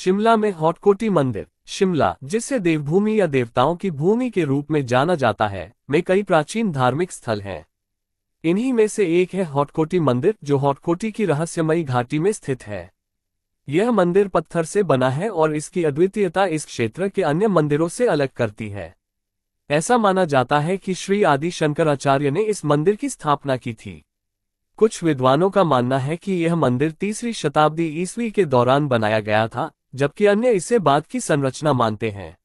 शिमला में हॉटकोटी मंदिर। शिमला, जिसे देवभूमि या देवताओं की भूमि के रूप में जाना जाता है, में कई प्राचीन धार्मिक स्थल हैं। इन्हीं में से एक है हॉटकोटी मंदिर, जो हॉटकोटी की रहस्यमयी घाटी में स्थित है। यह मंदिर पत्थर से बना है और इसकी अद्वितीयता इस क्षेत्र के अन्य मंदिरों से अलग करती है। ऐसा माना जाता है कि श्री आदि शंकराचार्य ने इस मंदिर की स्थापना की थी। कुछ विद्वानों का मानना है कि यह मंदिर 3वीं शताब्दी ईस्वी के दौरान बनाया गया था, जबकि अन्य इसे बाद की संरचना मानते हैं।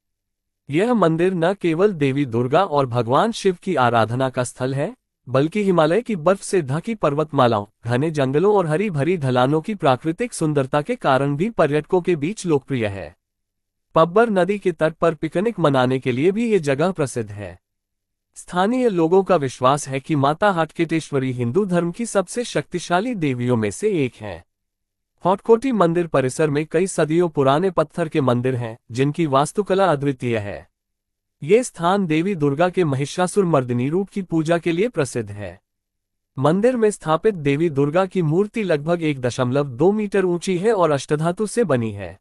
यह मंदिर न केवल देवी दुर्गा और भगवान शिव की आराधना का स्थल है, बल्कि हिमालय की बर्फ से ढकी पर्वतमालाओं, घने जंगलों और हरी भरी ढलानों की प्राकृतिक सुंदरता के कारण भी पर्यटकों के बीच लोकप्रिय है। पब्बर नदी के तट पर पिकनिक मनाने के लिए भी ये जगह प्रसिद्ध है। स्थानीय लोगों का विश्वास है कि माता हाटकेटेश्वरी हिंदू धर्म की सबसे शक्तिशाली देवियों में से एक हैं। हॉटकोटी मंदिर परिसर में कई सदियों पुराने पत्थर के मंदिर हैं, जिनकी वास्तुकला अद्वितीय है। ये स्थान देवी दुर्गा के महिषासुर मर्दिनी रूप की पूजा के लिए प्रसिद्ध है। मंदिर में स्थापित देवी दुर्गा की मूर्ति लगभग 1.2 मीटर ऊंची है और अष्टधातु से बनी है।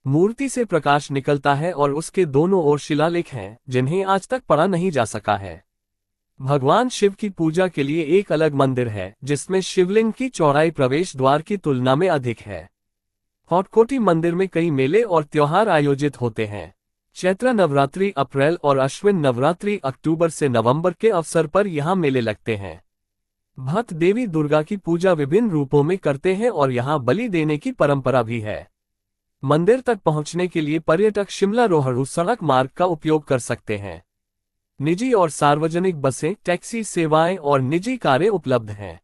मूर्ति से प्रकाश निकलता है और उसके दोनों ओर शिलालेख हैं, जिन्हें आज तक पढ़ा नहीं जा सका है। भगवान शिव की पूजा के लिए एक अलग मंदिर है, जिसमें शिवलिंग की चौड़ाई प्रवेश द्वार की तुलना में अधिक है। हॉटकोटी मंदिर में कई मेले और त्योहार आयोजित होते हैं। चैत्र नवरात्रि अप्रैल और अश्विन नवरात्रि अक्टूबर से नवंबर के अवसर पर यहाँ मेले लगते हैं। भक्त देवी दुर्गा की पूजा विभिन्न रूपों में करते हैं और यहाँ बलि देने की परंपरा भी है। मंदिर तक पहुँचने के लिए पर्यटक शिमला रोहड़ू सड़क मार्ग का उपयोग कर सकते हैं। निजी और सार्वजनिक बसें, टैक्सी सेवाएं और निजी कारें उपलब्ध हैं।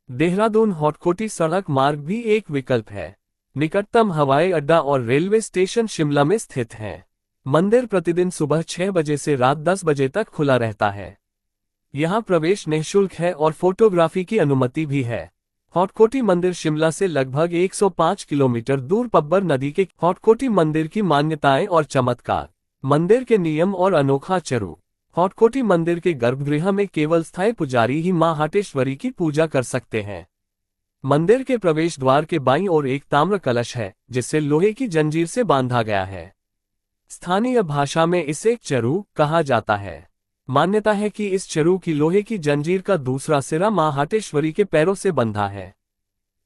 देहरादून हॉटकोटी सड़क मार्ग भी एक विकल्प है। निकटतम हवाई अड्डा और रेलवे स्टेशन शिमला में स्थित हैं। मंदिर प्रतिदिन सुबह 6 बजे से रात 10 बजे तक खुला रहता है। यहाँ प्रवेश निःशुल्क है और फोटोग्राफी की अनुमति भी है। हॉटकोटी मंदिर शिमला से लगभग 105 किलोमीटर दूर पब्बर नदी के। हॉटकोटी मंदिर की मान्यताएं और चमत्कार। मंदिर के नियम और अनोखा चरु। हॉटकोटी मंदिर के गर्भगृह में केवल स्थायी पुजारी ही मां हाटेश्वरी की पूजा कर सकते हैं। मंदिर के प्रवेश द्वार के बाईं ओर एक ताम्र कलश है, जिसे लोहे की जंजीर से बांधा गया है। स्थानीय भाषा में इसे चरु कहा जाता है। मान्यता है कि इस चरु की लोहे की जंजीर का दूसरा सिरा मां हाटेश्वरी के पैरों से बंधा है।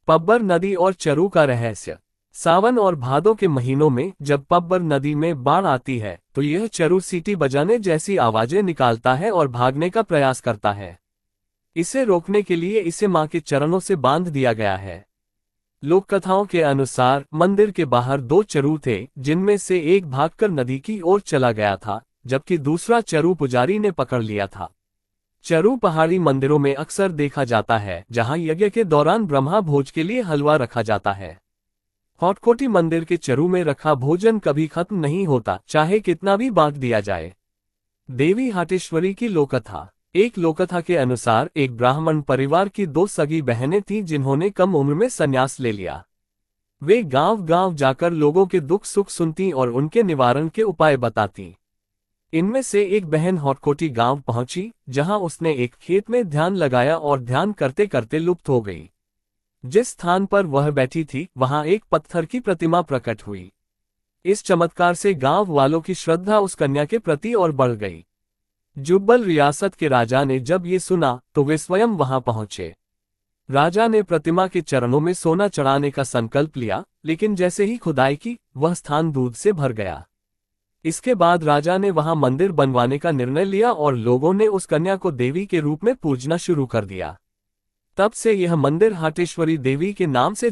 पब्बर नदी और चरु का रहस्य। सावन और भादों के महीनों में जब पब्बर नदी में बाढ़ आती है, तो यह चरु सीटी बजाने जैसी आवाजें निकालता है और भागने का प्रयास करता है। इसे रोकने के लिए इसे मां के चरणों से बांध दिया गया है। लोक कथाओं के अनुसार मंदिर के बाहर 2 चरु थे, जिनमें से एक भागकर नदी की ओर चला गया था, जबकि दूसरा चरु पुजारी ने पकड़ लिया था। चरु पहाड़ी मंदिरों में अक्सर देखा जाता है, जहां यज्ञ के दौरान ब्रह्मा भोज के लिए हलवा रखा जाता है। हॉटकोटी मंदिर के चरु में रखा भोजन कभी खत्म नहीं होता, चाहे कितना भी बांट दिया जाए। देवी हाटेश्वरी की लोककथा। एक लोककथा के अनुसार एक ब्राह्मण परिवार की 2 सगी बहनें थीं, जिन्होंने कम उम्र में संन्यास ले लिया। वे गांव-गांव जाकर लोगों के दुख सुख सुनती और उनके निवारण के उपाय बताती। इनमें से एक बहन हॉटकोटी गांव पहुंची, जहां उसने एक खेत में ध्यान लगाया और ध्यान करते करते लुप्त हो गई। जिस स्थान पर वह बैठी थी, वहां एक पत्थर की प्रतिमा प्रकट हुई। इस चमत्कार से गांव वालों की श्रद्धा उस कन्या के प्रति और बढ़ गई। जुब्बल रियासत के राजा ने जब ये सुना, तो वे स्वयं वहां पहुंचे। राजा ने प्रतिमा के चरणों में सोना चढ़ाने का संकल्प लिया, लेकिन जैसे ही खुदाई की, वह स्थान दूध से भर गया। इसके बाद राजा ने वहां मंदिर बनवाने का निर्णय लिया और लोगों ने उस कन्या को देवी के रूप में पूजना शुरू कर दिया। तब से यह मंदिर हाटेश्वरी देवी के नाम से